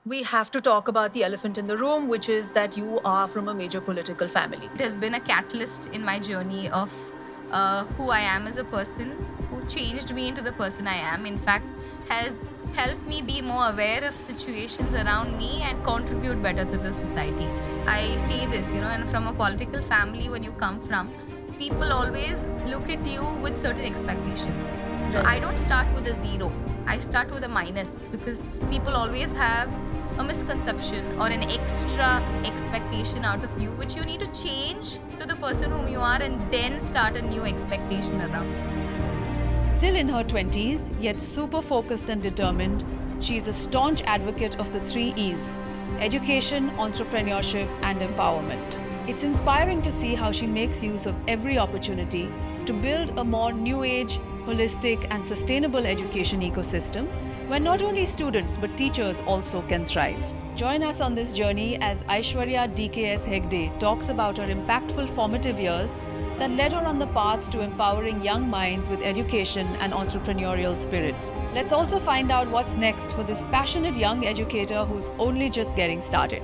we have to talk about the elephant in the room, which is that you are from a major political family. It has been a catalyst in my journey of who I am as a person, who changed me into the person I am. In fact, has helped me be more aware of situations around me and contribute better to the society. I say this, and from a political family, when you come from, people always look at you with certain expectations. So Right. I don't start with a zero. I start with a minus because people always have a misconception or an extra expectation out of you, which you need to change to the person whom you are and then start a new expectation around. Still in her 20s, yet super focused and determined, she is a staunch advocate of the three E's: education, entrepreneurship, and empowerment. It's inspiring to see how she makes use of every opportunity to build a more new age, holistic, and sustainable education ecosystem where not only students but teachers also can thrive. Join us on this journey as Aishwarya DKS Hegde talks about her impactful formative years that led her on the path to empowering young minds with education and entrepreneurial spirit. Let's also find out what's next for this passionate young educator who's only just getting started.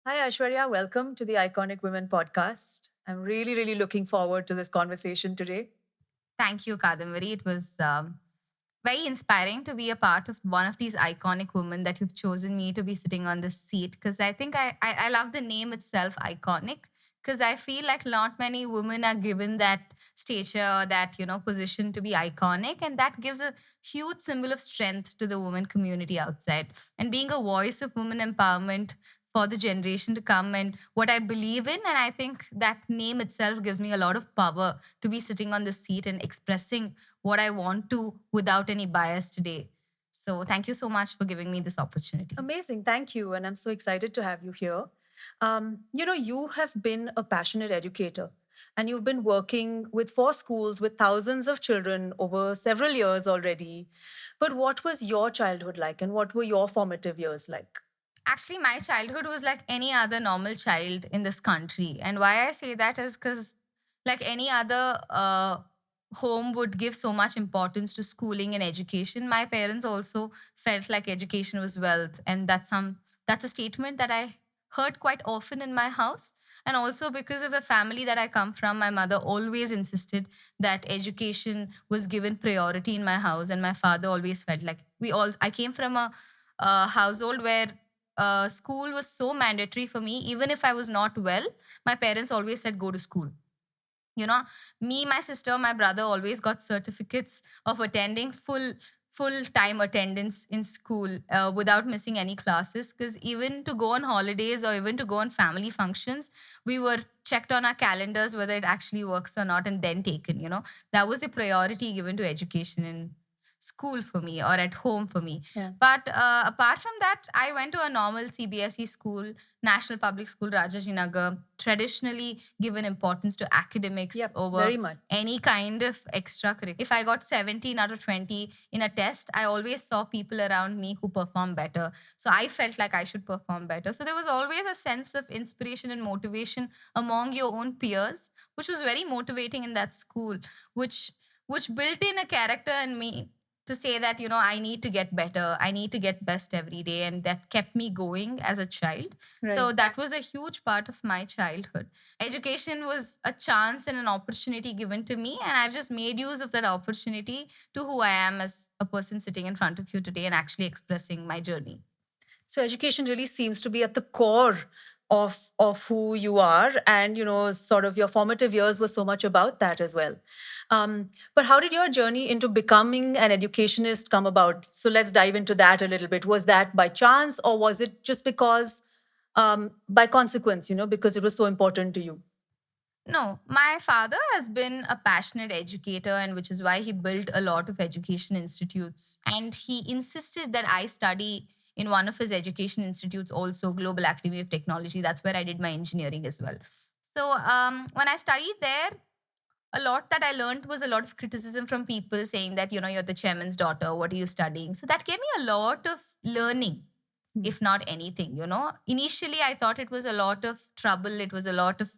Hi, Aishwarya. Welcome to the Iconic Women podcast. I'm really, really looking forward to this conversation today. Thank you, Kadambari. It was very inspiring to be a part of one of these iconic women that you've chosen me to be sitting on this seat because I think I love the name itself, iconic, because I feel like not many women are given that stature or that position to be iconic, and that gives a huge symbol of strength to the women community outside. And being a voice of women empowerment for the generation to come and what I believe in, and I think that name itself gives me a lot of power to be sitting on this seat and expressing what I want to without any bias today. So thank you so much for giving me this opportunity. Amazing. Thank you. And I'm so excited to have you here. You have been a passionate educator and you've been working with four schools with thousands of children over several years already. But what was your childhood like and what were your formative years like? Actually, my childhood was like any other normal child in this country. And why I say that is because, like any other home would give so much importance to schooling and education, my parents also felt like education was wealth. And that's a statement that I heard quite often in my house. And also because of the family that I come from, my mother always insisted that education was given priority in my house. And my father always felt like I came from a household where school was so mandatory for me. Even if I was not well, my parents always said, go to school. You know, me, my sister, my brother always got certificates of attending full time attendance in school without missing any classes, because even to go on holidays or even to go on family functions, we were checked on our calendars whether it actually works or not and then taken. That was the priority given to education in school for me or at home for me. Yeah. But apart from that, I went to a normal CBSE school, National Public School, Rajajinagar, traditionally given importance to academics Yep, over very much. any kind of extracurricular. If I got 17 out of 20 in a test, I always saw people around me who performed better. So I felt like I should perform better. So there was always a sense of inspiration and motivation among your own peers, which was very motivating in that school, which built in a character in me to say that I need to get better, I need to get best every day, and that kept me going as a child. So Right. that was a huge part of my childhood. Education was a chance and an opportunity given to me, and I've just made use of that opportunity to who I am as a person sitting in front of you today and actually expressing my journey. So education really seems to be at the core of who you are, and sort of your formative years were so much about that as well. But how did your journey into becoming an educationist come about? So let's dive into that a little bit. Was that by chance, or was it just because by consequence? Because it was so important to you. No, my father has been a passionate educator, and which is why he built a lot of education institutes. And he insisted that I study in one of his education institutes, also Global Academy of Technology. That's where I did my engineering as well. So when I studied there, a lot that I learned was a lot of criticism from people saying that, you're the chairman's daughter. What are you studying? So that gave me a lot of learning, if not anything. Initially I thought it was a lot of trouble, it was a lot of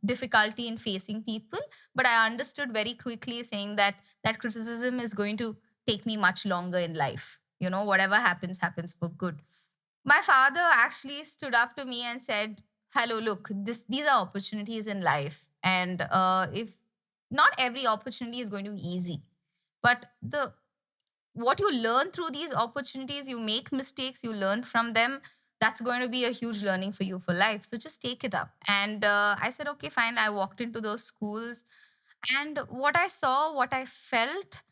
difficulty in facing people, but I understood very quickly, saying that that criticism is going to take me much longer in life. Whatever happens, happens for good. My father actually stood up to me and said, hello, look, these are opportunities in life, and if not every opportunity is going to be easy, but the what you learn through these opportunities, you make mistakes, you learn from them, that's going to be a huge learning for you for life, so just take it up. And I said, okay, fine. I walked into those schools, and what I saw, what I felt,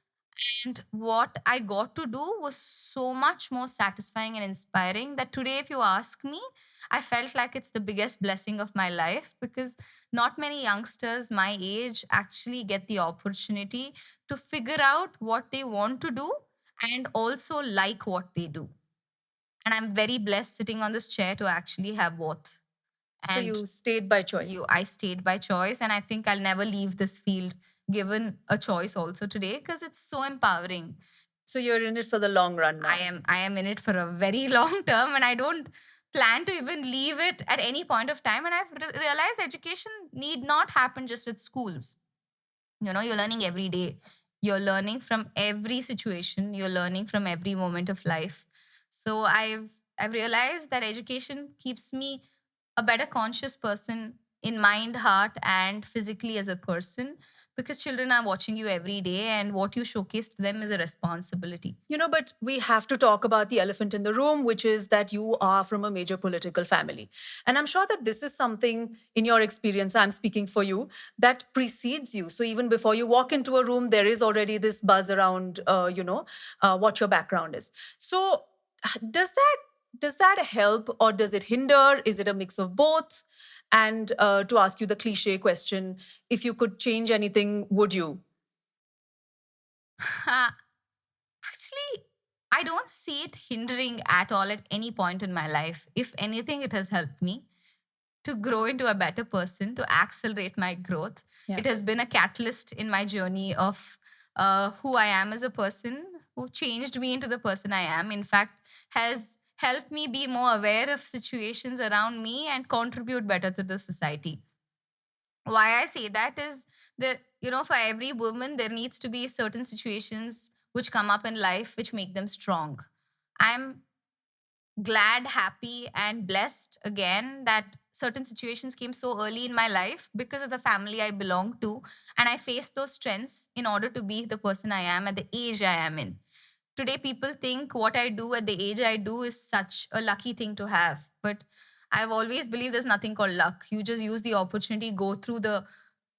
and what I got to do was so much more satisfying and inspiring that today, if you ask me, I felt like it's the biggest blessing of my life, because not many youngsters my age actually get the opportunity to figure out what they want to do and also like what they do. And I'm very blessed sitting on this chair to actually have both. So And you stayed by choice. I stayed by choice, and I think I'll never leave this field given a choice also today, because it's so empowering. So you're in it for the long run now. I am in it for a very long term, and I don't plan to even leave it at any point of time. And I've realized education need not happen just at schools. You're learning every day, you're learning from every situation, you're learning from every moment of life. So I've realized that education keeps me a better conscious person in mind, heart, and physically as a person, because children are watching you every day, and what you showcase to them is a responsibility. But we have to talk about the elephant in the room, which is that you are from a major political family. And I'm sure that this is something in your experience, I'm speaking for you, that precedes you. So even before you walk into a room, there is already this buzz around, what your background is. So does that help, or does it hinder? Is it a mix of both? And to ask you the cliche question, if you could change anything, would you? Actually, I don't see it hindering at all at any point in my life. If anything, it has helped me to grow into a better person, to accelerate my growth. Yeah. It has been a catalyst in my journey of who I am as a person, who changed me into the person I am. In fact, has helped me be more aware of situations around me and contribute better to the society. Why I say that is that, for every woman, there needs to be certain situations which come up in life which make them strong. I'm glad, happy, and blessed again that certain situations came so early in my life because of the family I belong to. And I faced those strengths in order to be the person I am at the age I am in. Today, people think what I do at the age I do is such a lucky thing to have. But I've always believed there's nothing called luck. You just use the opportunity, go through the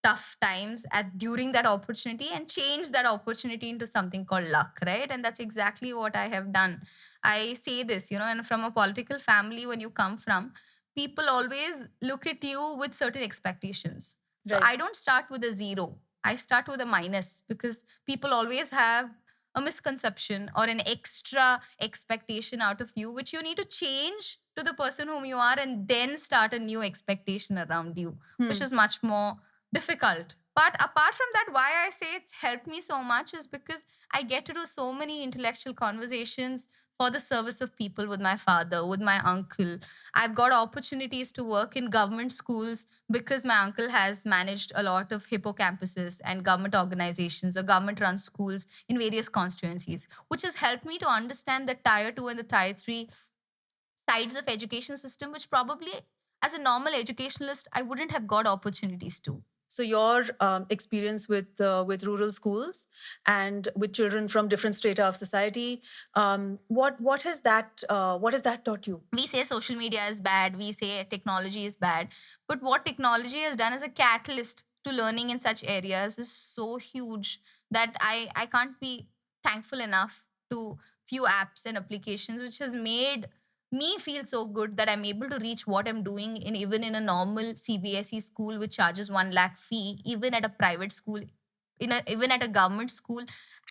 tough times at during that opportunity, and change that opportunity into something called luck, right? And that's exactly what I have done. I say this, and from a political family, when you come from, people always look at you with certain expectations. So Right. I don't start with a zero, I start with a minus, because people always have a misconception or an extra expectation out of you, which you need to change to the person whom you are, and then start a new expectation around you, which is much more difficult. But apart from that, why I say it's helped me so much is because I get to do so many intellectual conversations for the service of people with my father, with my uncle. I've got opportunities to work in government schools because my uncle has managed a lot of hippocampuses and government organizations or government run schools in various constituencies, which has helped me to understand the tier 2 and the tier 3 sides of education system, which probably as a normal educationalist I wouldn't have got opportunities to. So your experience with rural schools and with children from different strata of society, what has that taught you? We say social media is bad, we say technology is bad, but what technology has done as a catalyst to learning in such areas is so huge that I can't be thankful enough to few apps and applications which has made me feel so good that I'm able to reach what I'm doing in even in a normal CBSE school which charges 1 lakh fee, even at a private school, even at a government school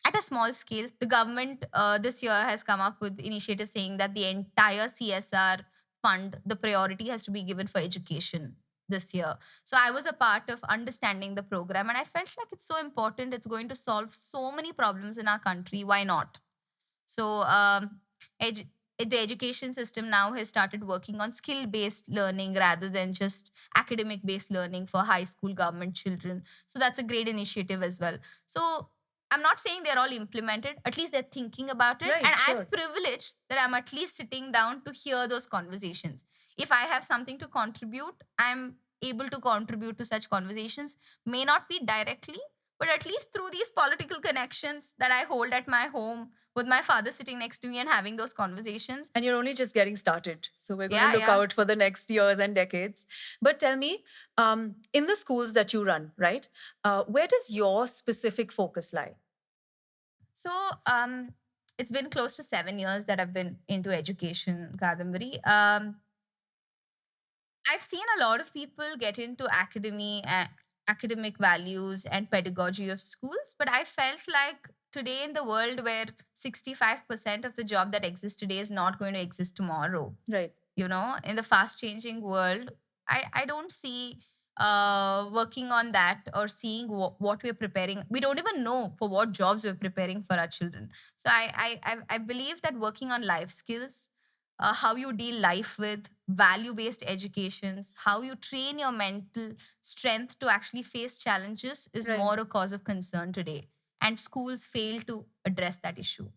at a small scale. The government this year has come up with initiative saying that the entire CSR fund, the priority has to be given for education this year. So I was a part of understanding the program, and I felt like it's so important. It's going to solve so many problems in our country. Why not? So edu- the education system now has started working on skill based learning rather than just academic based learning for high school government children. So that's a great initiative as well. So I'm not saying they're all implemented, at least they're thinking about it. And Right, I'm sure. privileged that I'm at least sitting down to hear those conversations. If I have something to contribute, I'm able to contribute to such conversations, may not be directly, but at least through these political connections that I hold at my home with my father sitting next to me and having those conversations. And you're only just getting started. So we're going to Yeah, look yeah. out for the next years and decades. But tell me, in the schools that you run, right, where does your specific focus lie? So it's been close to 7 years that I've been into education, Kadambari. I've seen a lot of people get into academic values and pedagogy of schools, but I felt like today in the world where 65% of the job that exists today is not going to exist tomorrow, Right. in the fast changing world, I don't see working on that or seeing what we're preparing. We don't even know for what jobs we're preparing for our children. So I believe that working on life skills, how you deal life with value based educations, how you train your mental strength to actually face challenges is Right. more a cause of concern today, and schools fail to address that issue.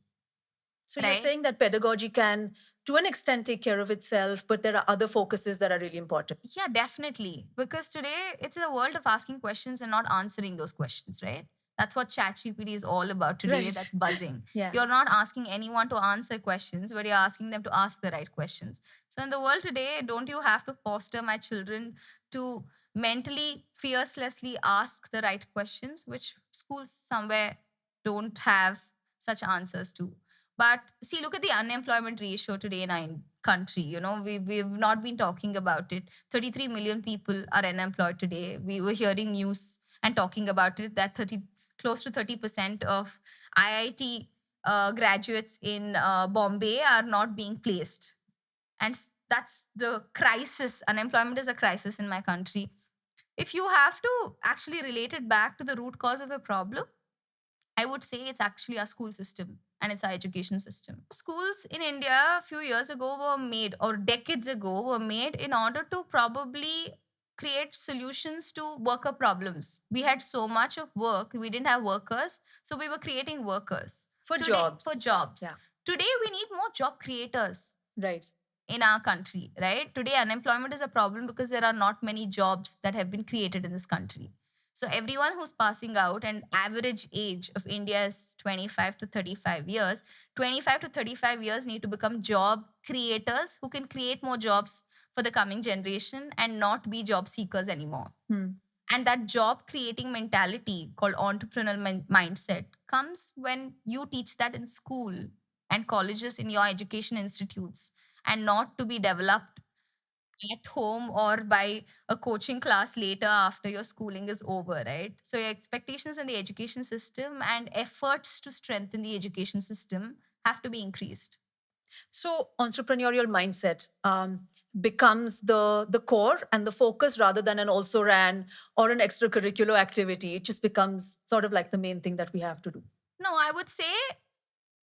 So you're Right. saying that pedagogy can, to an extent, take care of itself, but there are other focuses that are really important. Yeah, definitely. Because today it's a world of asking questions and not answering those questions, right? That's what ChatGPT is all about today. Right. That's buzzing. Yeah. You're not asking anyone to answer questions, but you're asking them to ask the right questions. So in the world today, don't you have to foster my children to mentally, fearlessly ask the right questions, which schools somewhere don't have such answers to. But see, look at the unemployment ratio today in our country. We've not been talking about it. 33 million people are unemployed today. We were hearing news and talking about it that close to 30% of IIT graduates in Bombay are not being placed. And that's the crisis. Unemployment is a crisis in my country. If you have to actually relate it back to the root cause of the problem, I would say it's actually our school system and it's our education system. Schools in India a few years ago were made, or decades ago, were made in order to probably create solutions to worker problems. We had so much of work, we didn't have workers, so we were creating workers. For Today, jobs. for jobs. Yeah. Today, we need more job creators Right. in our country, right? Today, unemployment is a problem because there are not many jobs that have been created in this country. So, everyone who's passing out, and average age of India is 25 to 35 years, 25 to 35 years need to become job creators who can create more jobs for the coming generation and not be job seekers anymore. And that job creating mentality called entrepreneurial mindset comes when you teach that in school and colleges, in your education institutes, and not to be developed at home or by a coaching class later after your schooling is over, right? So your expectations in the education system and efforts to strengthen the education system have to be increased. So entrepreneurial mindset becomes the core and the focus rather than an also ran or an extracurricular activity. It just becomes sort of like the main thing that we have to do. No, I would say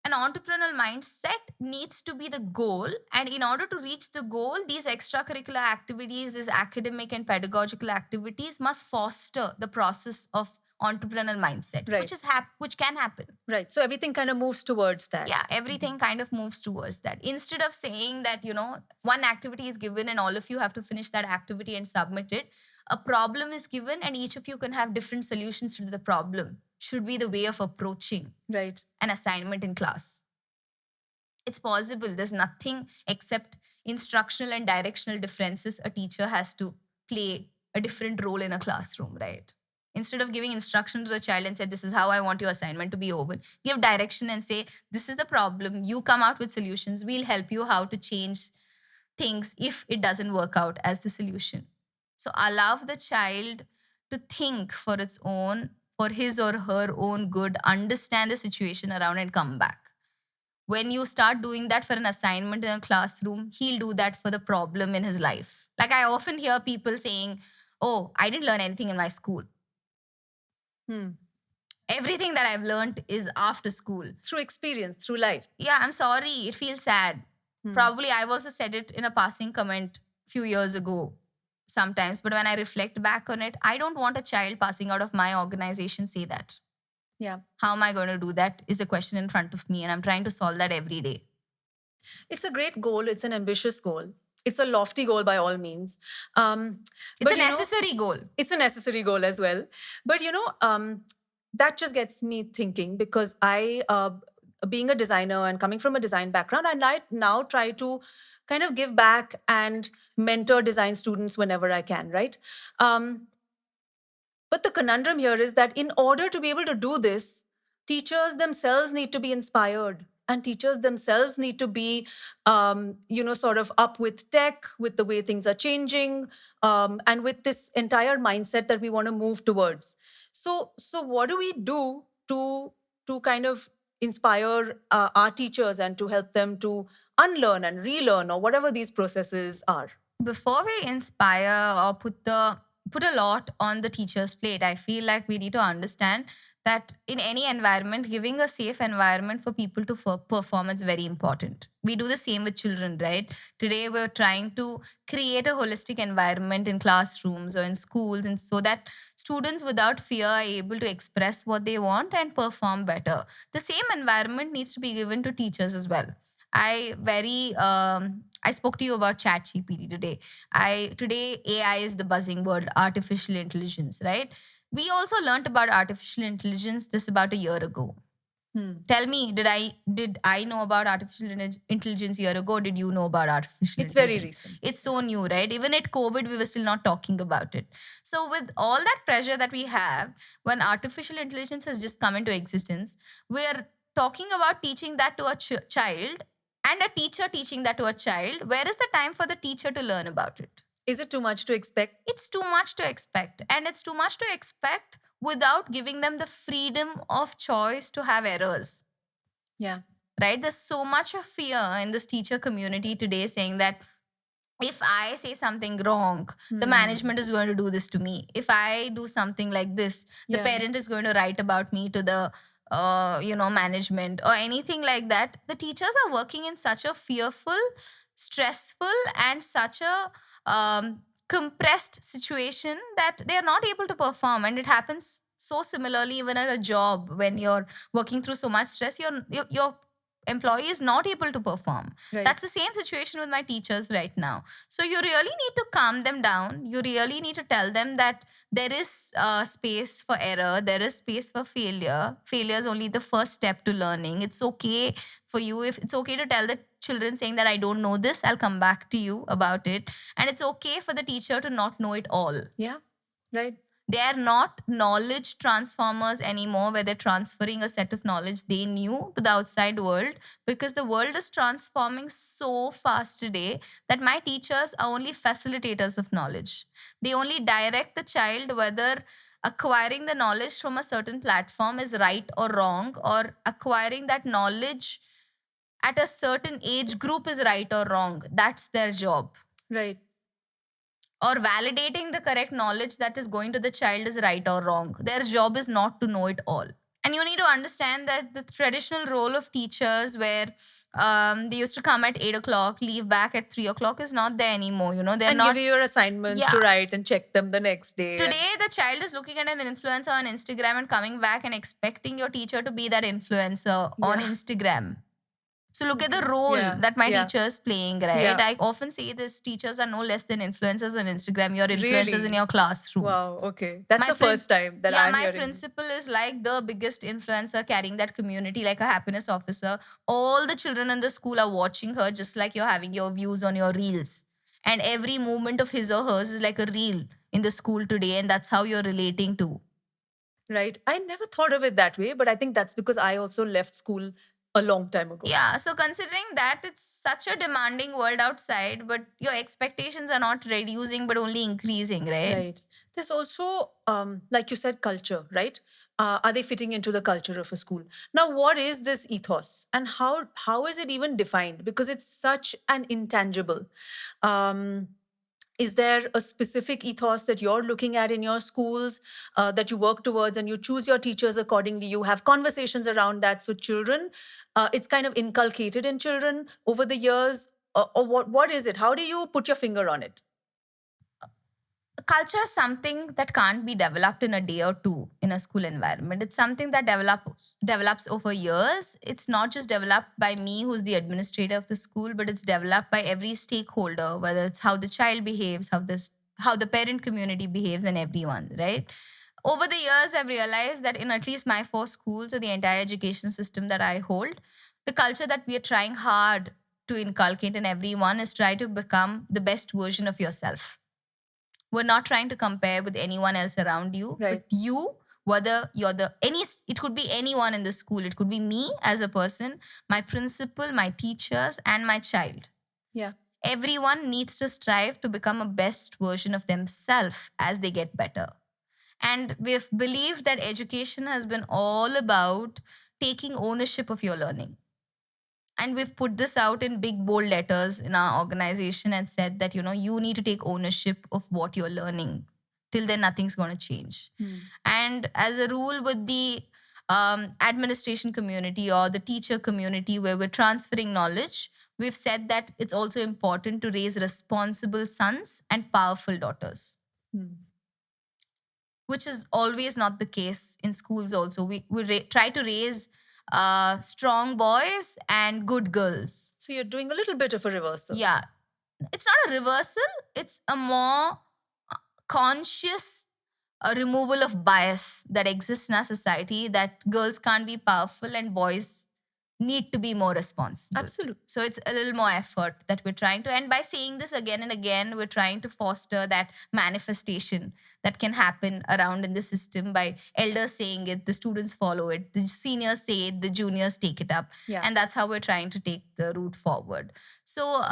an entrepreneurial mindset needs to be the goal, and in order to reach the goal, these extracurricular activities, these academic and pedagogical activities must foster the process of entrepreneurial mindset, Right. which can happen. Right. So everything kind of moves towards that. Yeah, everything kind of moves towards that. Instead of saying that, one activity is given and all of you have to finish that activity and submit it, a problem is given and each of you can have different solutions to the problem, should be the way of approaching Right. an assignment in class. It's possible. There's nothing except instructional and directional differences. A teacher has to play a different role in a classroom, right? Instead of giving instruction to the child and say, this is how I want your assignment to be over, give direction and say, this is the problem. You come out with solutions. We'll help you how to change things if it doesn't work out as the solution. So allow the child to think for its own, for his or her own good, understand the situation around and come back. When you start doing that for an assignment in a classroom, he'll do that for the problem in his life. Like I often hear people saying, oh, I didn't learn anything in my school. Everything that I've learned is after school. Through experience, through life. Yeah, I'm sorry. It feels sad. Hmm. Probably I've also said it in a passing comment few years ago sometimes, but when I reflect back on it, I don't want a child passing out of my organization say that. Yeah. How am I going to do that is the question in front of me, and I'm trying to solve that every day. It's a great goal. It's an ambitious goal. It's a lofty goal by all means. It's a necessary goal. It's a necessary goal as well. But that just gets me thinking, because I, being a designer and coming from a design background, I now try to kind of give back and mentor design students whenever I can, right? But the conundrum here is that in order to be able to do this, teachers themselves need to be inspired, and teachers themselves need to be, sort of up with tech, with the way things are changing, and with this entire mindset that we want to move towards. So what do we do to kind of inspire our teachers and to help them to unlearn and relearn or whatever these processes are? Before we inspire or put a lot on the teacher's plate, I feel like we need to understand that in any environment, giving a safe environment for people to perform is very important. We do the same with children, right? Today we're trying to create a holistic environment in classrooms or in schools, and so that students without fear are able to express what they want and perform better. The same environment needs to be given to teachers as well. I spoke to you about ChatGPT today. Today AI is the buzzing word, artificial intelligence, right? We also learned about artificial intelligence this about a year ago. Tell me, did I know about artificial intelligence a year ago? Or did you know about artificial It's intelligence? very recent. It's so new, right? Even at COVID, we were still not talking about it. So with all that pressure that we have, when artificial intelligence has just come into existence, we're talking about teaching that to a child, and a teacher teaching that to a child. Where is the time for the teacher to learn about it? Is it too much to expect? It's too much to expect. And it's too much to expect without giving them the freedom of choice to have errors. Yeah. Right? There's so much of fear in this teacher community today saying that if I say something wrong, the management is going to do this to me. If I do something like this, the parent is going to write about me to the management or anything like that. The teachers are working in such a fearful, stressful, and such a compressed situation that they are not able to perform. And it happens so similarly even at a job. When you're working through so much stress, your employee is not able to perform. Right. That's the same situation with my teachers right now. So you really need to calm them down. You really need to tell them that there is space for error, there is space for failure. Failure is only the first step to learning. It's okay for you, if it's okay to tell the children saying that I don't know this, I'll come back to you about it. And it's okay for the teacher to not know it all. Yeah. Right. They are not knowledge transformers anymore, where they're transferring a set of knowledge they knew to the outside world, because the world is transforming so fast today that my teachers are only facilitators of knowledge. They only direct the child whether acquiring the knowledge from a certain platform is right or wrong, or acquiring that knowledge at a certain age group is right or wrong. That's their job. Right. Or validating the correct knowledge that is going to the child is right or wrong. Their job is not to know it all. And you need to understand that the traditional role of teachers, where they used to come at 8 o'clock, leave back at 3 o'clock, is not there anymore. They're and not. give you your assignments to write and check them the next day. Today, the child is looking at an influencer on Instagram and coming back and expecting your teacher to be that influencer on Instagram. So look at the role that my teacher is playing, right? Yeah. I often say this: teachers are no less than influencers on Instagram. You're influencers in your classroom. Wow, okay. That's My the first time that I'm my hearing principal is like the biggest influencer, carrying that community like a happiness officer. All the children in the school are watching her, just like you're having your views on your reels. And every movement of his or hers is like a reel in the school today, and that's how you're relating to. Right. I never thought of it that way, but I think that's because I also left school a long time ago. Yeah, so considering that it's such a demanding world outside, but your expectations are not reducing but only increasing, right? Right. There's also, like you said, culture, right? Are they fitting into the culture of a school? Now, what is this ethos, and how is it even defined? Because it's such an intangible. Um, Is there a specific ethos that you're looking at in your schools that you work towards, and you choose your teachers accordingly? You have conversations around that. So children, it's kind of inculcated in children over the years. Or what is it? How do you put your finger on it? Culture is something that can't be developed in a day or two in a school environment. It's something that develops over years. It's not just developed by me, who's the administrator of the school, but it's developed by every stakeholder, whether it's how the child behaves, how the parent community behaves, and everyone, right? Over the years, I've realized that in at least my 4 schools or the entire education system that I hold, the culture that we are trying hard to inculcate in everyone is try to become the best version of yourself. We're not trying to compare with anyone else around you, Right. but you, whether you're it could be anyone in the school. It could be me as a person, my principal, my teachers, and my child. Yeah. Everyone needs to strive to become a best version of themselves as they get better. And we've believed that education has been all about taking ownership of your learning. And we've put this out in big bold letters in our organization and said that, you need to take ownership of what you're learning. Till then, nothing's going to change. And as a rule, with the administration community or the teacher community where we're transferring knowledge, we've said that it's also important to raise responsible sons and powerful daughters, which is always not the case in schools. Also, we try to raise strong boys and good girls. So you're doing a little bit of a reversal. Yeah, it's not a reversal, it's a more conscious removal of bias that exists in our society, that girls can't be powerful and boys need to be more responsible. Absolutely. So it's a little more effort that we're trying to, and by saying this again and again, we're trying to foster that manifestation that can happen around in the system by elders saying it, the students follow it, the seniors say it, the juniors take it up. Yeah. And that's how we're trying to take the route forward. So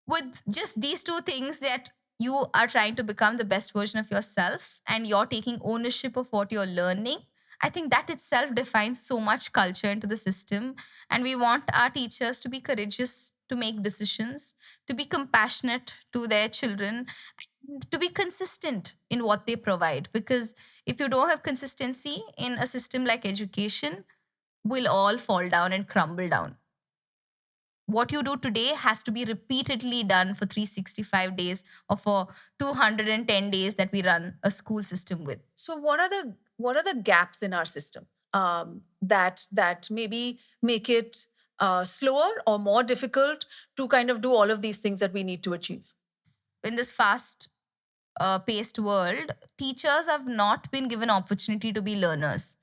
with just these two things, that you are trying to become the best version of yourself and you're taking ownership of what you're learning, I think that itself defines so much culture into the system. And we want our teachers to be courageous to make decisions, to be compassionate to their children, and to be consistent in what they provide. Because if you don't have consistency in a system like education, we'll all fall down and crumble down. What you do today has to be repeatedly done for 365 days or for 210 days that we run a school system with. So what are the gaps in our system that maybe make it slower or more difficult to kind of do all of these things that we need to achieve? In this fast paced world, teachers have not been given opportunity to be learners.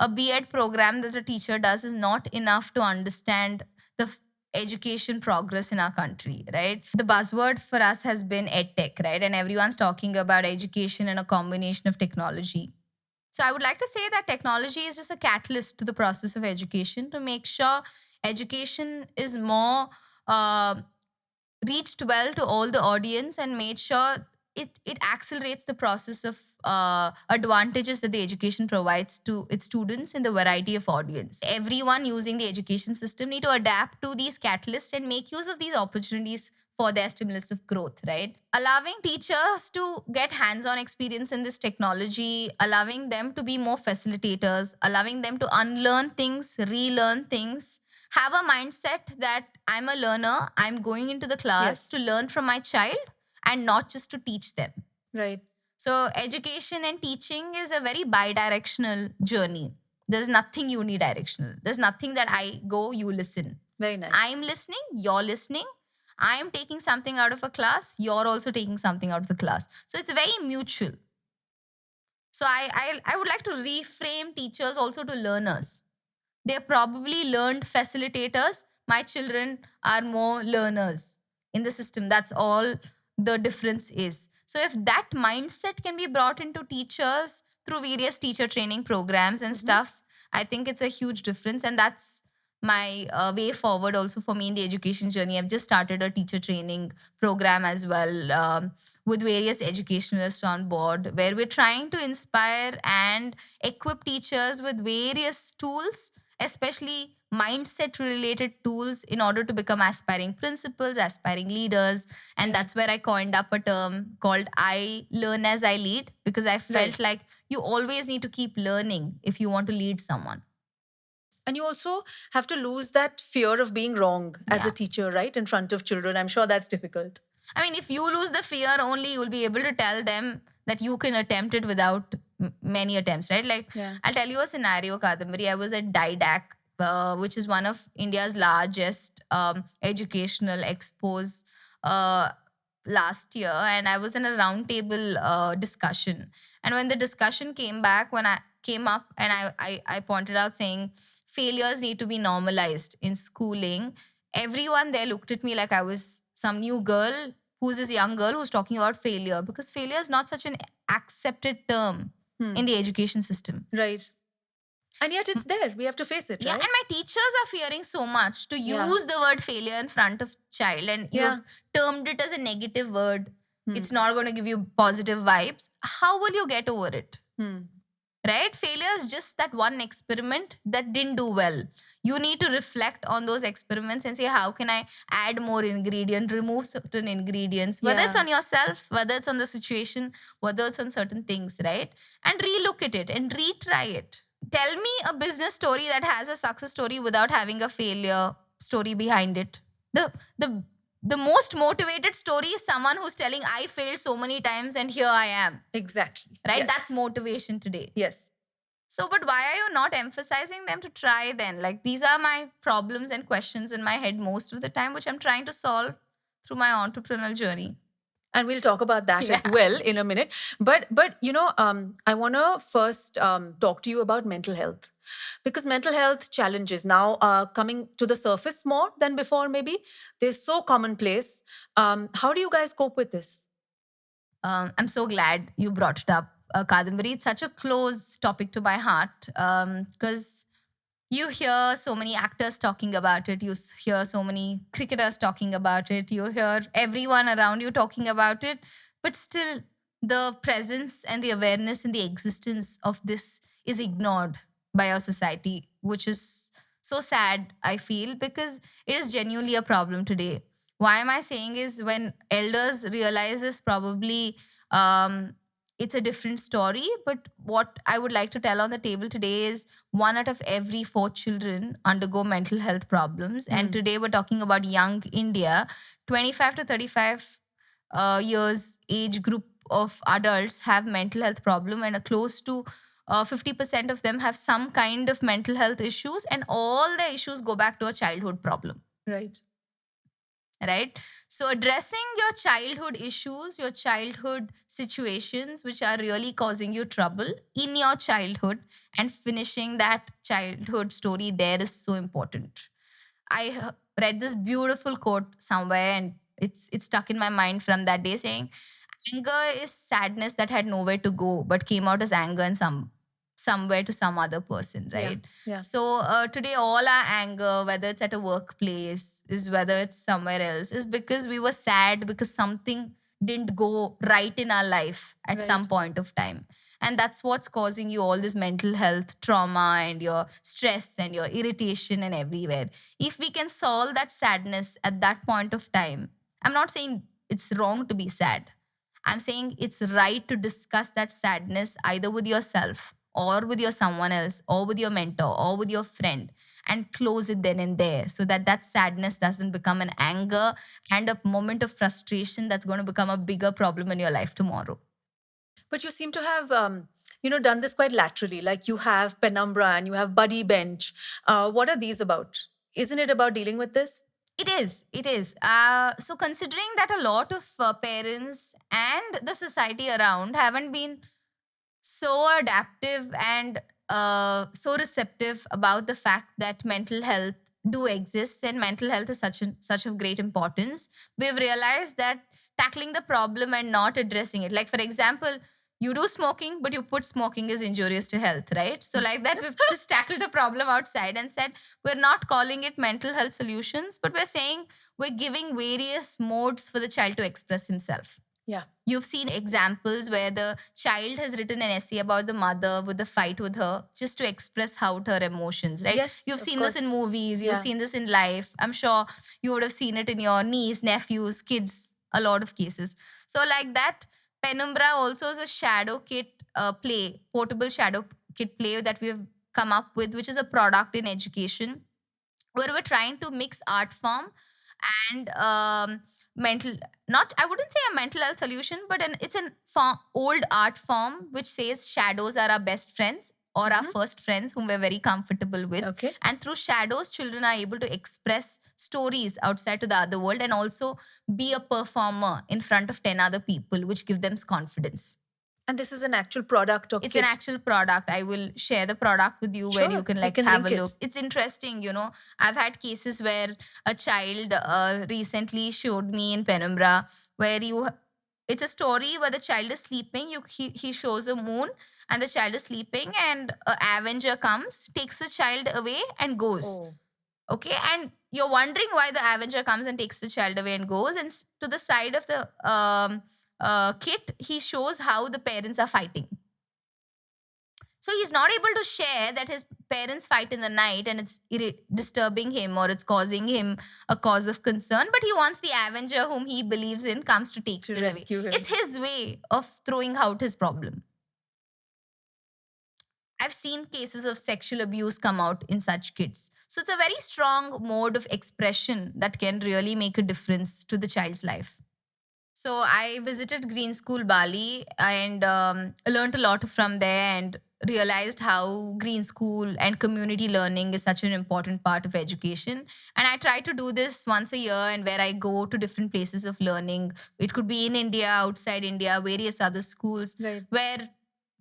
A B.Ed program that a teacher does is not enough to understand the education progress in our country, right? The buzzword for us has been edtech, right? And everyone's talking about education and a combination of technology. So I would like to say that technology is just a catalyst to the process of education to make sure education is more reached well to all the audience and made sure it accelerates the process of advantages that the education provides to its students in the variety of audience. Everyone using the education system need to adapt to these catalysts and make use of these opportunities for their stimulus of growth, right? Allowing teachers to get hands-on experience in this technology, allowing them to be more facilitators, allowing them to unlearn things, relearn things, have a mindset that I'm a learner, I'm going into the class Yes. to learn from my child and not just to teach them. Right. So education and teaching is a very bi-directional journey. There's nothing unidirectional. There's nothing that I go, you listen. Very nice. I'm listening, you're listening. I am taking something out of a class, you're also taking something out of the class. So it's very mutual. So I would like to reframe teachers also to learners. They're probably learned facilitators. My children are more learners in the system. That's all the difference is. So if that mindset can be brought into teachers through various teacher training programs and stuff, I think it's a huge difference. And that's my way forward also for me in the education journey. I've just started a teacher training program as well, with various educationalists on board, where we're trying to inspire and equip teachers with various tools, especially mindset related tools in order to become aspiring principals, aspiring leaders. And that's where I coined up a term called I learn as I lead, because I felt like you always need to keep learning if you want to lead someone. And you also have to lose that fear of being wrong as a Yeah. teacher, right? In front of children. I'm sure that's difficult. I mean, if you lose the fear, only you'll be able to tell them that you can attempt it without many attempts, right? Like, I'll tell you a scenario, Kadambari. I was at DIDAC, which is one of India's largest educational expos last year. And I was in a roundtable discussion. And when the discussion came back, when I came up and I pointed out saying failures need to be normalized in schooling, everyone there looked at me like I was some new girl who's this young girl who's talking about failure, because failure is not such an accepted term in the education system. Right. And yet it's there. We have to face it, Yeah, right? and my teachers are fearing so much to use the word failure in front of child, and you've termed it as a negative word. It's not going to give you positive vibes. How will you get over it? Right? Failure is just that one experiment that didn't do well. You need to reflect on those experiments and say, how can I add more ingredient, remove certain ingredients, whether it's on yourself, whether it's on the situation, whether it's on certain things, right? And relook at it and retry it. Tell me a business story that has a success story without having a failure story behind it. The most motivated story is someone who's telling, I failed so many times and here I am. Exactly. Right? Yes. That's motivation today. Yes. So, but why are you not emphasizing them to try then? Like, these are my problems and questions in my head most of the time, which I'm trying to solve through my entrepreneurial journey. And we'll talk about that as well in a minute. But I want to first talk to you about mental health, because mental health challenges now are coming to the surface more than before. Maybe they're so commonplace. How do you guys cope with this? I'm so glad you brought it up, Kadambari. It's such a close topic to my heart, because you hear so many actors talking about it. You hear so many cricketers talking about it. You hear everyone around you talking about it. But still, the presence and the awareness and the existence of this is ignored by our society, which is so sad, I feel, because it is genuinely a problem today. Why am I saying is, when elders realize this, probably it's a different story. But what I would like to tell on the table today is 1 out of every 4 children undergo mental health problems. And today we're talking about young India. 25 to 35 years age group of adults have mental health problem, and a close to 50% of them have some kind of mental health issues, and all the issues go back to a childhood problem. Right? So addressing your childhood issues, your childhood situations which are really causing you trouble in your childhood, and finishing that childhood story there is so important. I read this beautiful quote somewhere, and it's stuck in my mind from that day, saying anger is sadness that had nowhere to go but came out as anger in somewhere to some other person, right? So today all our anger, whether it's at a workplace, is whether it's somewhere else, is because we were sad because something didn't go right in our life at some point of time. And that's what's causing you all this mental health trauma and your stress and your irritation and everywhere. If we can solve that sadness at that point of time, I'm not saying it's wrong to be sad. I'm saying it's right to discuss that sadness either with yourself or with your someone else or with your mentor or with your friend, and close it then and there, so that that sadness doesn't become an anger and a moment of frustration that's going to become a bigger problem in your life tomorrow. But you seem to have done this quite laterally. Like, you have Penumbra and you have Buddy Bench. What are these about? Isn't it about dealing with this? It is. So considering that a lot of parents and the society around haven't been so adaptive and so receptive about the fact that mental health do exist and mental health is such a great importance, we've realized that tackling the problem and not addressing it, like for example, you do smoking but you put smoking is injurious to health, right? So like that, we've just tackled the problem outside and said we're not calling it mental health solutions, but we're saying we're giving various modes for the child to express himself. Yeah. You've seen examples where the child has written an essay about the mother with a fight with her just to express out her emotions, right? Yes, You've of seen this course. in movies, you've Yeah. seen this in life. I'm sure you would have seen it in your niece, nephews, kids, a lot of cases. So, like that, Penumbra also is a shadow kit play, portable shadow kit play that we've come up with, which is a product in education where we're trying to mix art form and mental, not, I wouldn't say a mental health solution, but it's an old art form which says shadows are our best friends or our Mhm. first friends whom we're very comfortable with. Okay. And through shadows, children are able to express stories outside to the other world and also be a performer in front of 10 other people, which give them confidence. And this is an actual product or It's an kit. actual product. I will share the product with you where you Sure, can we like can have a link look. it. It's interesting, you know. I've had cases where a child recently showed me in Penumbra where it's a story where the child is sleeping. He shows a moon and the child is sleeping, and a Avenger comes, takes the child away and goes. Oh. Okay, and you're wondering why the Avenger comes and takes the child away and goes. And to the side of the kit, he shows how the parents are fighting. So he's not able to share that his parents fight in the night and it's disturbing him or it's causing him a cause of concern. But he wants the Avenger whom he believes in comes to take To it away. rescue him. It's his way of throwing out his problem. I've seen cases of sexual abuse come out in such kids. So it's a very strong mode of expression that can really make a difference to the child's life. So I visited Green School Bali and learned a lot from there and realized how Green School and community learning is such an important part of education. And I try to do this once a year and where I go to different places of learning. It could be in India, outside India, various other schools Right. where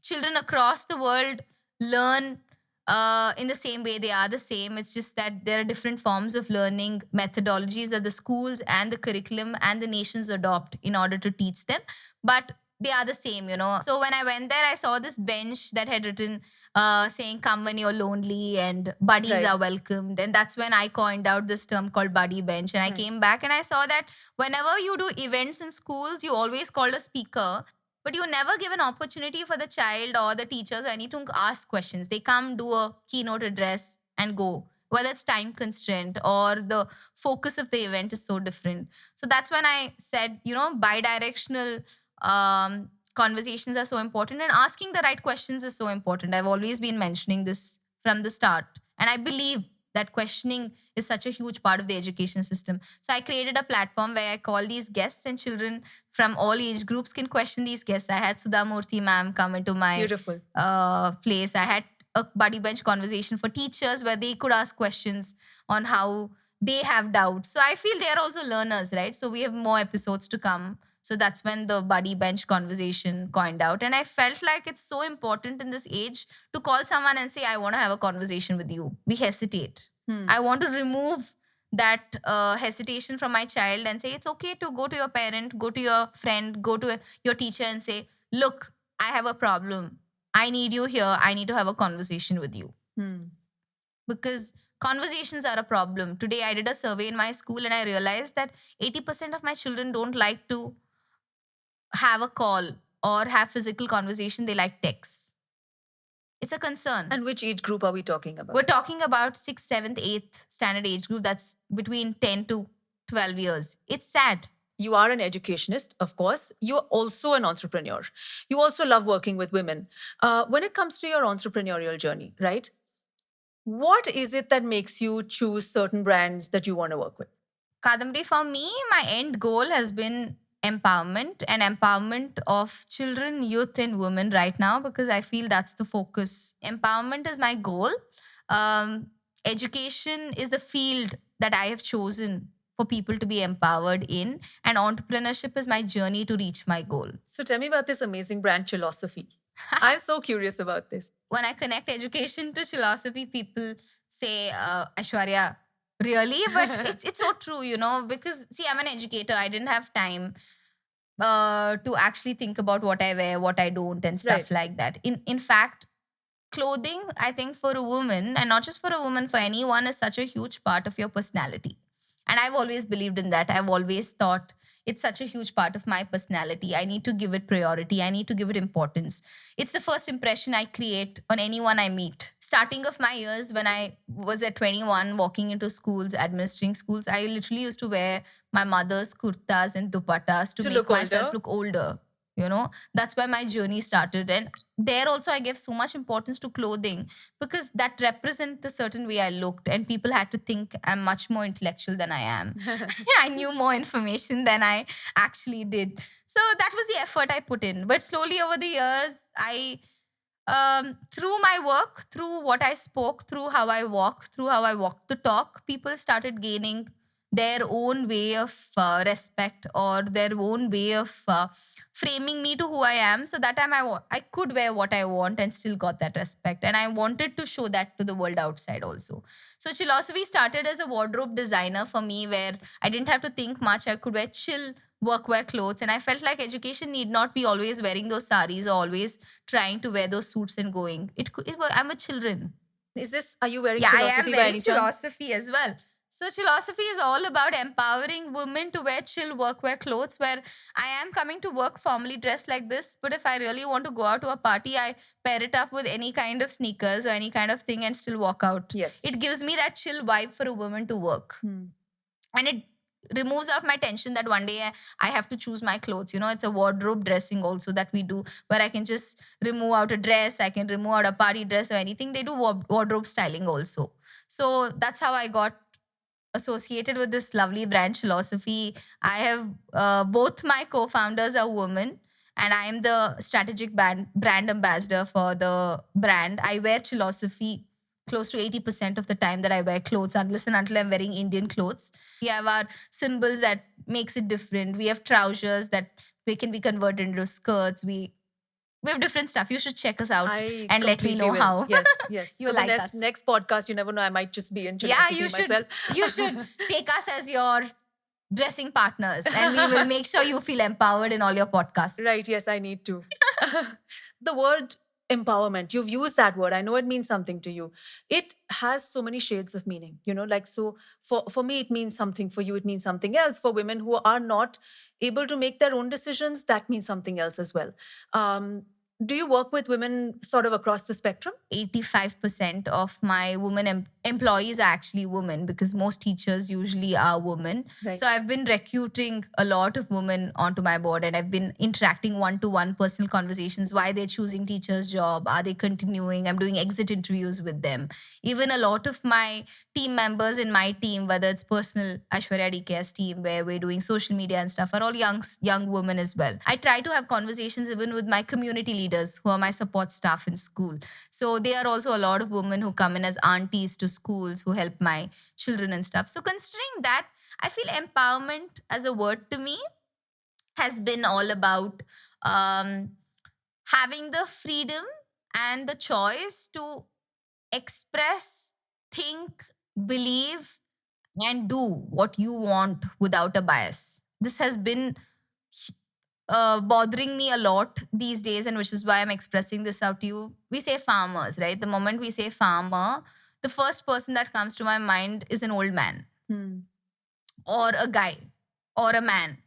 children across the world learn in the same way. They are the same. It's just that there are different forms of learning methodologies that the schools and the curriculum and the nations adopt in order to teach them. But they are the same, you know. So when I went there, I saw this bench that had written saying, "Come when you're lonely," and buddies Right. are welcomed. And that's when I coined out this term called buddy bench. And I Nice. came back and I saw that whenever you do events in schools, you always call a speaker, but you never give an opportunity for the child or the teachers or any to ask questions. They come, do a keynote address, and go. Whether it's time constraint or the focus of the event is so different. So that's when I said, you know, bi-directional conversations are so important, and asking the right questions is so important. I've always been mentioning this from the start, and I believe that questioning is such a huge part of the education system. So I created a platform where I call these guests, and children from all age groups can question these guests. I had Sudha Murthy ma'am come into my Beautiful. place. I had a buddy bench conversation for teachers where they could ask questions on how they have doubts. So I feel they are also learners, right? So we have more episodes to come. So that's when the buddy bench conversation coined out. And I felt like it's so important in this age to call someone and say, I want to have a conversation with you. We hesitate. I want to remove that hesitation from my child and say, it's okay to go to your parent, go to your friend, go to your teacher and say, look, I have a problem. I need you here. I need to have a conversation with you. Because conversations are a problem. Today, I did a survey in my school and I realized that 80% of my children don't like to have a call or have physical conversation. They like texts. It's a concern. And which age group are we talking about? We're talking about 6th, 7th, 8th standard age group. That's between 10 to 12 years. It's sad. You are an educationist, of course. You're also an entrepreneur. You also love working with women. When it comes to your entrepreneurial journey, right? What is it that makes you choose certain brands that you want to work with? Kadambari, for me, my end goal has been empowerment and empowerment of children, youth, and women right now because I feel that's the focus. Empowerment is my goal. Education is the field that I have chosen for people to be empowered in, and entrepreneurship is my journey to reach my goal. So tell me about this amazing brand philosophy. I'm so curious about this. When I connect education to philosophy, people say, Aishwarya, really? But it's so true, you know, because see, I'm an educator. I didn't have time to actually think about what I wear, what I don't, and stuff like that. In fact, clothing, I think for a woman, and not just for a woman, for anyone, is such a huge part of your personality. And I've always believed in that. I've always thought It's such a huge part of my personality. I need to give it priority. I need to give it importance. It's the first impression I create on anyone I meet. Starting of my years, when I was at 21, walking into schools, administering schools, I literally used to wear my mother's kurtas and dupattas to To make look myself older. look older. That's where my journey started. And there also, I gave so much importance to clothing because that represent the certain way I looked, and people had to think I'm much more intellectual than I am. I knew more information than I actually did. So that was the effort I put in. But slowly over the years, I through my work, through what I spoke, through how I walk, through how I walk the talk, people started gaining their own way of respect, or their own way of framing me to who I am. So that time I could wear what I want and still got that respect. And I wanted to show that to the world outside also. So philosophy started as a wardrobe designer for me, where I didn't have to think much. I could wear chill workwear clothes, and I felt like education need not be always wearing those saris or always trying to wear those suits and going. I'm a children. Are you wearing Yeah, I am philosophy by wearing any chance? philosophy as well. So philosophy is all about empowering women to wear chill workwear clothes, where I am coming to work formally dressed like this, but if I really want to go out to a party, I pair it up with any kind of sneakers or any kind of thing and still walk out. Yes. It gives me that chill vibe for a woman to work. And it removes out my tension that one day I have to choose my clothes. It's a wardrobe dressing also that we do, where I can just remove out a dress, I can remove out a party dress or anything. They do wardrobe styling also. So that's how I got associated with this lovely brand philosophy. I have both my co-founders are women, and I am the strategic brand ambassador for the brand. I wear philosophy close to 80% of the time that I wear clothes, unless and until I'm wearing Indian clothes. We have our symbols that makes it different. We have trousers that we can be converted into skirts. We have different stuff. You should check us out I and let me completely know will. how Yes, yes. you For like the us. next podcast, you never know. I might just be in Yeah, philosophy you should. myself. You should take us as your dressing partners, and we will make sure you feel empowered in all your podcasts. Right, yes, I need to. The word empowerment, you've used that word. I know it means something to you. It has so many shades of meaning, like so for me it means something, for you it means something else. For women who are not able to make their own decisions, that means something else as well. Do you work with women sort of across the spectrum? 85% of my women employees are actually women, because most teachers usually are women. Right. So I've been recruiting a lot of women onto my board, and I've been interacting one-to-one personal conversations, why they're choosing teacher's job, are they continuing. I'm doing exit interviews with them. Even a lot of my team members in my team, whether it's personal Aishwarya DKS team where we're doing social media and stuff, are all young women as well. I try to have conversations even with my community leaders who are my support staff in school. So they are also a lot of women who come in as aunties to schools, who help my children and stuff. So considering that, I feel empowerment as a word to me has been all about having the freedom and the choice to express, think, believe, and do what you want without a bias. This has been bothering me a lot these days, and which is why I'm expressing this out to you. We say farmers, right? The moment we say farmer, the first person that comes to my mind is an old man or a guy or a man.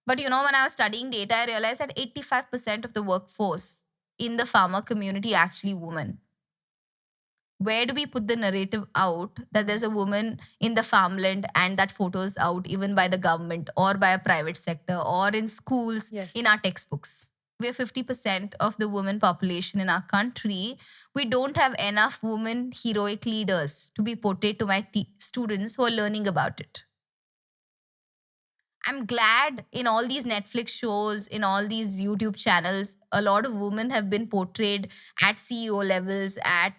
But when I was studying data, I realized that 85% of the workforce in the farmer community are actually women. Where do we put the narrative out that there's a woman in the farmland, and that photo is out even by the government or by a private sector or in schools? Yes. In our textbooks? We are 50% of the women population in our country. We don't have enough women heroic leaders to be portrayed to my students who are learning about it. I'm glad in all these Netflix shows, in all these YouTube channels, a lot of women have been portrayed at CEO levels, at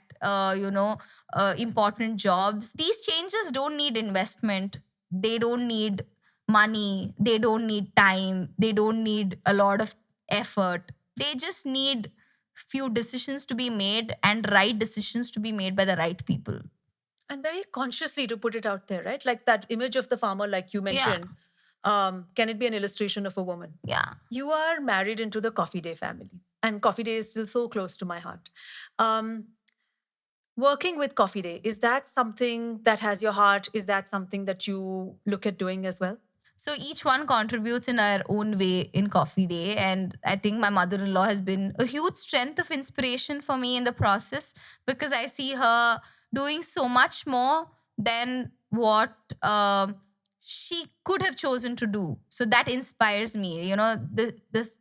important jobs. These changes don't need investment. They don't need money. They don't need time. They don't need a lot of effort. They just need few decisions to be made, and right decisions to be made by the right people. And very consciously to put it out there, right? Like that image of the farmer, like you mentioned. Can it be an illustration of a woman? Yeah. You are married into the Coffee Day family, and Coffee Day is still so close to my heart. Working with Coffee Day, is that something that has your heart? Is that something that you look at doing as well? So each one contributes in our own way in Coffee Day. And I think my mother in law has been a huge strength of inspiration for me in the process, because I see her doing so much more than what she could have chosen to do. So that inspires me. This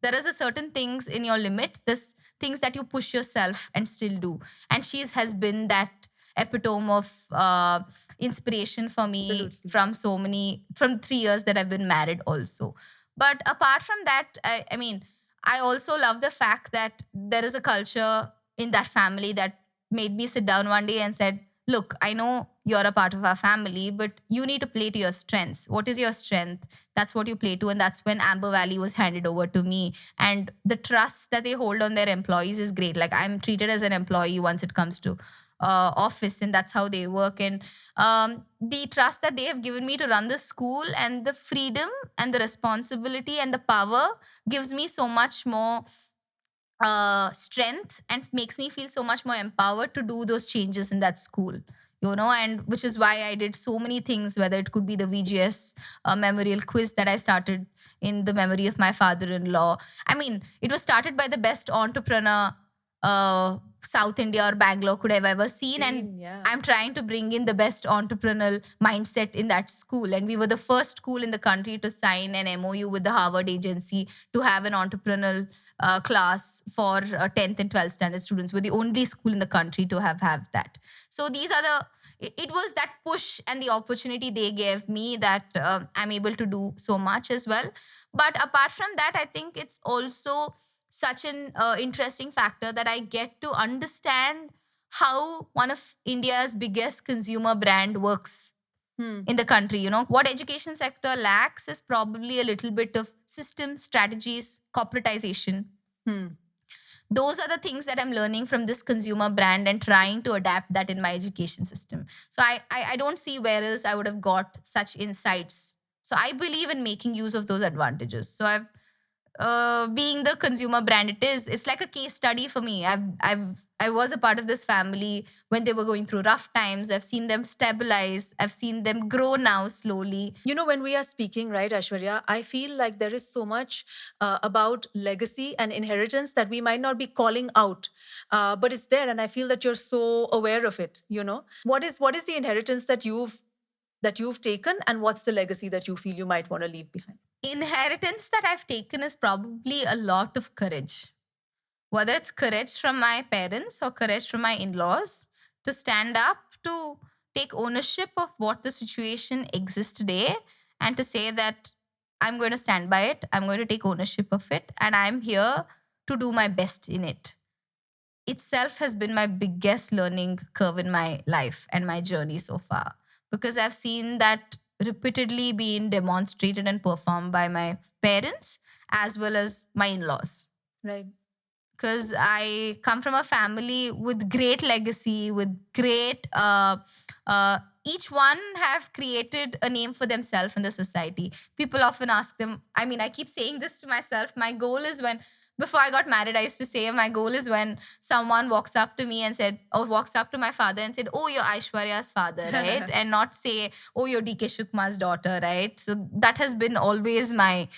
there is a certain things in your limit, this things that you push yourself and still do. And she has been that epitome of inspiration for me Absolutely. from 3 years that I've been married also. But apart from that, I mean, I also love the fact that there is a culture in that family that made me sit down one day and said, look, I know you're a part of our family, but you need to play to your strengths. What is your strength? That's what you play to. And that's when Amber Valley was handed over to me. And the trust that they hold on their employees is great. Like, I'm treated as an employee once it comes to office, and that's how they work. And the trust that they have given me to run the school, and the freedom and the responsibility and the power gives me so much more strength, and makes me feel so much more empowered to do those changes in that school. And which is why I did so many things, whether it could be the VGS memorial quiz that I started in the memory of my father-in-law. I mean, it was started by the best entrepreneur South India or Bangalore could have ever seen. And Yeah. I'm trying to bring in the best entrepreneurial mindset in that school. And we were the first school in the country to sign an MOU with the Harvard agency to have an entrepreneurial class for 10th and 12th standard students. We're the only school in the country to have that. So these are it was that push and the opportunity they gave me that I'm able to do so much as well. But apart from that, I think it's also such an interesting factor that I get to understand how one of India's biggest consumer brand works in the country. What education sector lacks is probably a little bit of system strategies, corporatization. Hmm. Those are the things that I'm learning from this consumer brand and trying to adapt that in my education system. So I don't see where else I would have got such insights. So I believe in making use of those advantages. So I've being the consumer brand it's like a case study for me. I was a part of this family when they were going through rough times. I've seen them stabilize. I've seen them grow now slowly. When we are speaking, right, Aishwarya, I feel like there is so much about legacy and inheritance that we might not be calling out, but it's there, and I feel that you're so aware of it. What is the inheritance that you've taken, and what's the legacy that you feel you might want to leave behind? Inheritance that I've taken is probably a lot of courage. Whether it's courage from my parents or courage from my in-laws, to stand up, to take ownership of what the situation exists today, and to say that I'm going to stand by it, I'm going to take ownership of it, and I'm here to do my best in it. Itself has been my biggest learning curve in my life and my journey so far, because I've seen that repeatedly being demonstrated and performed by my parents as well as my in-laws. Right. Because I come from a family with great legacy, with great each one have created a name for themselves in the society. People often ask them, I mean, I keep saying this to myself, my goal is when, before I got married, I used to say my goal is when someone walks up to me and said, or walks up to my father and said, oh, you're Aishwarya's father, right? And not say, oh, you're DK Shukma's daughter, right? So that has been always my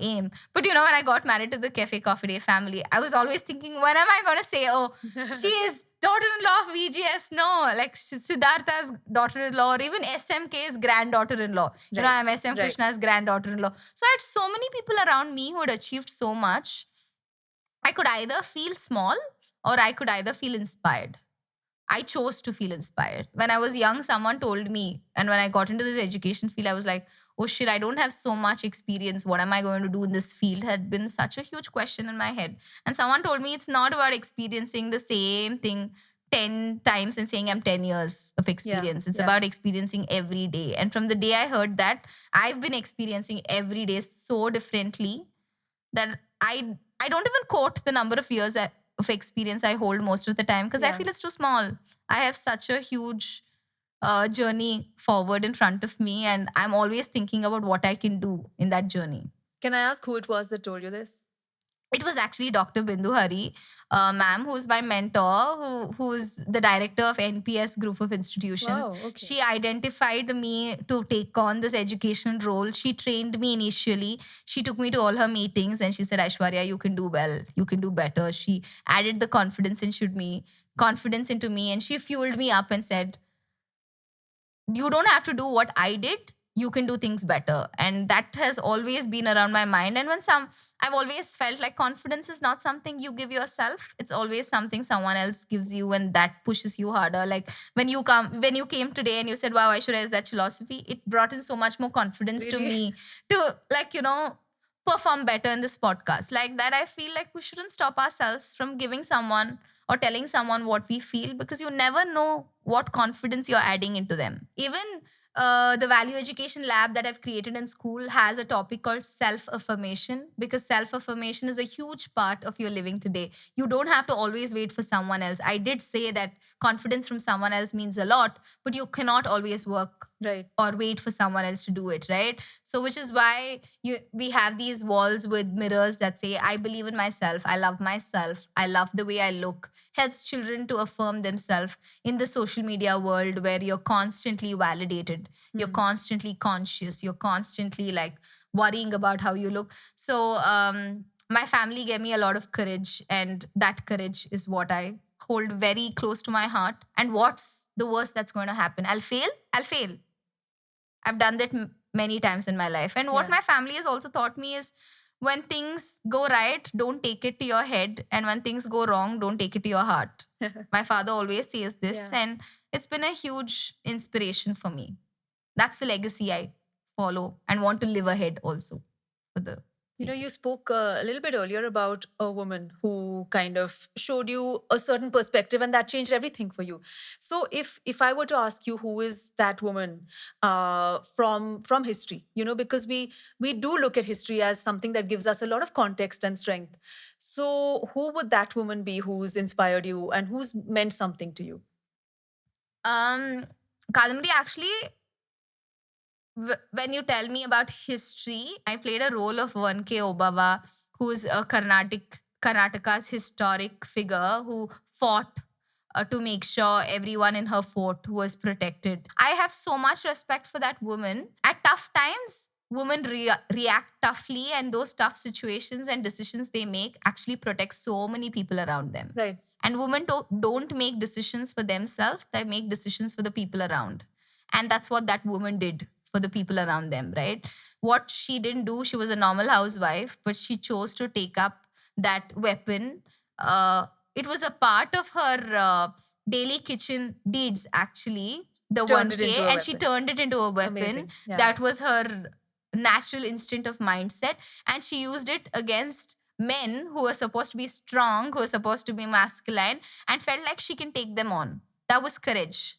aim. But when I got married to the Cafe Coffee Day family, I was always thinking, when am I going to say, oh, she is daughter-in-law of VGS? No, like Siddhartha's daughter-in-law, or even SMK's granddaughter-in-law. Right. I'm SM Right. Krishna's granddaughter-in-law. So I had so many people around me who had achieved so much. I could either feel small or I could either feel inspired. I chose to feel inspired. When I was young, someone told me, and when I got into this education field, I was like, oh shit, I don't have so much experience. What am I going to do in this field? Had been such a huge question in my head. And someone told me it's not about experiencing the same thing 10 times and saying I'm 10 years of experience. It's yeah. about experiencing every day. And from the day I heard that, I've been experiencing every day so differently that I don't even quote the number of years of experience I hold most of the time, because I Yeah. feel it's too small. I have such a huge journey forward in front of me, and I'm always thinking about what I can do in that journey. Can I ask who it was that told you this? It was actually Dr. Bindu Hari, ma'am, who's my mentor, who's the director of NPS group of institutions. Wow. Okay. She identified me to take on this education role. She trained me initially. She took me to all her meetings and she said, Aishwarya, you can do well. You can do better. She added the confidence into me, and she fueled me up and said, you don't have to do what I did. You can do things better. And that has always been around my mind. And I've always felt like confidence is not something you give yourself. It's always something someone else gives you, and that pushes you harder. Like when you came today and you said, wow, Aishwarya, is that philosophy? It brought in so much more confidence to Really? me to, like, perform better in this podcast. Like that, I feel like we shouldn't stop ourselves from giving someone or telling someone what we feel, because you never know what confidence you're adding into them. Even the value education lab that I've created in school has a topic called self affirmation, because self affirmation is a huge part of your living today. You don't have to always wait for someone else. I did say that confidence from someone else means a lot, but you cannot always work Right. or wait for someone else to do it, right? So which is why we have these walls with mirrors that say, I believe in myself, I love myself, I love the way I look. Helps children to affirm themselves in the social media world, where you're constantly validated, you're constantly conscious, you're constantly like worrying about how you look. So my family gave me a lot of courage, and that courage is what I hold very close to my heart. And what's the worst that's going to happen? I'll fail. I've done that many times in my life. And what Yeah. my family has also taught me is, when things go right, don't take it to your head. And when things go wrong, don't take it to your heart. My father always says this, Yeah. and it's been a huge inspiration for me. That's the legacy I follow and want to live ahead also for the. You spoke a little bit earlier about a woman who kind of showed you a certain perspective, and that changed everything for you. So, if I were to ask you who is that woman from history, because we do look at history as something that gives us a lot of context and strength. So, who would that woman be who's inspired you and who's meant something to you? Kadambari, actually, when you tell me about history, I played a role of 1K Obawa, who's a Karnataka's historic figure who fought to make sure everyone in her fort was protected. I have so much respect for that woman. At tough times, women react toughly, and those tough situations and decisions they make actually protect so many people around them. Right. And women don't make decisions for themselves, they make decisions for the people around. And that's what that woman did for the people around them, right? What she didn't do, she was a normal housewife, but she chose to take up that weapon. It was a part of her daily kitchen deeds, actually, the Turned it 1K, into a and she weapon. turned it into a weapon. Amazing. Yeah. That was her natural instinct of mindset. And she used it against men who were supposed to be strong, who were supposed to be masculine, and felt like she can take them on. That was courage.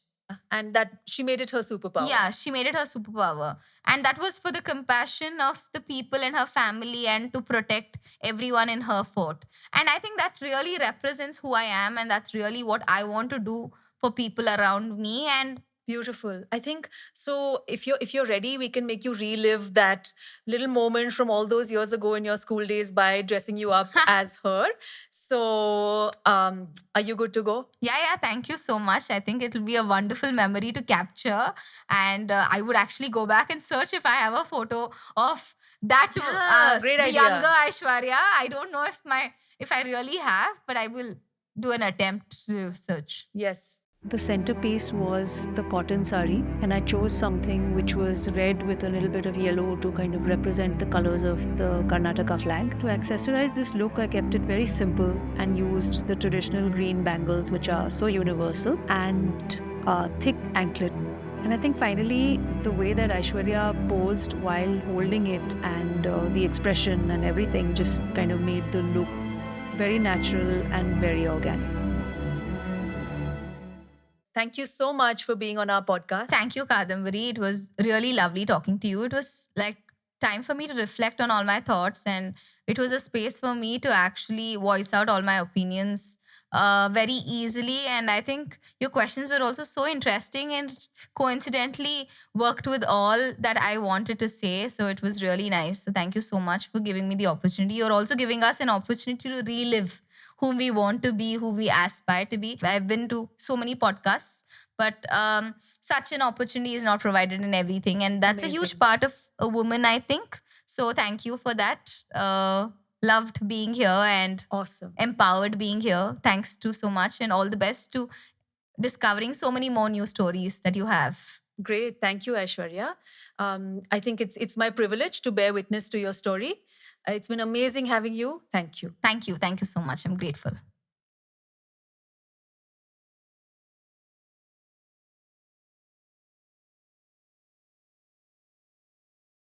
And that she made it her superpower. Yeah, she made it her superpower. And that was for the compassion of the people in her family and to protect everyone in her fort. And I think that really represents who I am, and that's really what I want to do for people around me. And Beautiful. I think so. If you're ready, we can make you relive that little moment from all those years ago in your school days by dressing you up as her. So, are you good to go? yeah, thank you so much. I think it'll be a wonderful memory to capture. And I would actually go back and search if I have a photo of that Yeah, great the idea. younger Aishwarya. I don't know if I really have, but I will do an attempt to search. Yes. The centerpiece was the cotton sari, and I chose something which was red with a little bit of yellow to kind of represent the colors of the Karnataka flag. To accessorize this look, I kept it very simple and used the traditional green bangles, which are so universal, and a thick anklet. And I think finally, the way that Aishwarya posed while holding it and the expression and everything just kind of made the look very natural and very organic. Thank you so much for being on our podcast. Thank you, Kadambari. It was really lovely talking to you. It was like time for me to reflect on all my thoughts, and it was a space for me to actually voice out all my opinions very easily. And I think your questions were also so interesting and coincidentally worked with all that I wanted to say. So it was really nice. So thank you so much for giving me the opportunity. You're also giving us an opportunity to relive whom we want to be, who we aspire to be. I've been to so many podcasts, but such an opportunity is not provided in everything. And that's a huge Amazing. part of a woman, I think. So thank you for that. Loved being here and Awesome. empowered being here. Thanks to so much and all the best to discovering so many more new stories that you have. Great. Thank you, Aishwarya. I think it's my privilege to bear witness to your story. It's been amazing having you. Thank you. Thank you. Thank you so much. I'm grateful.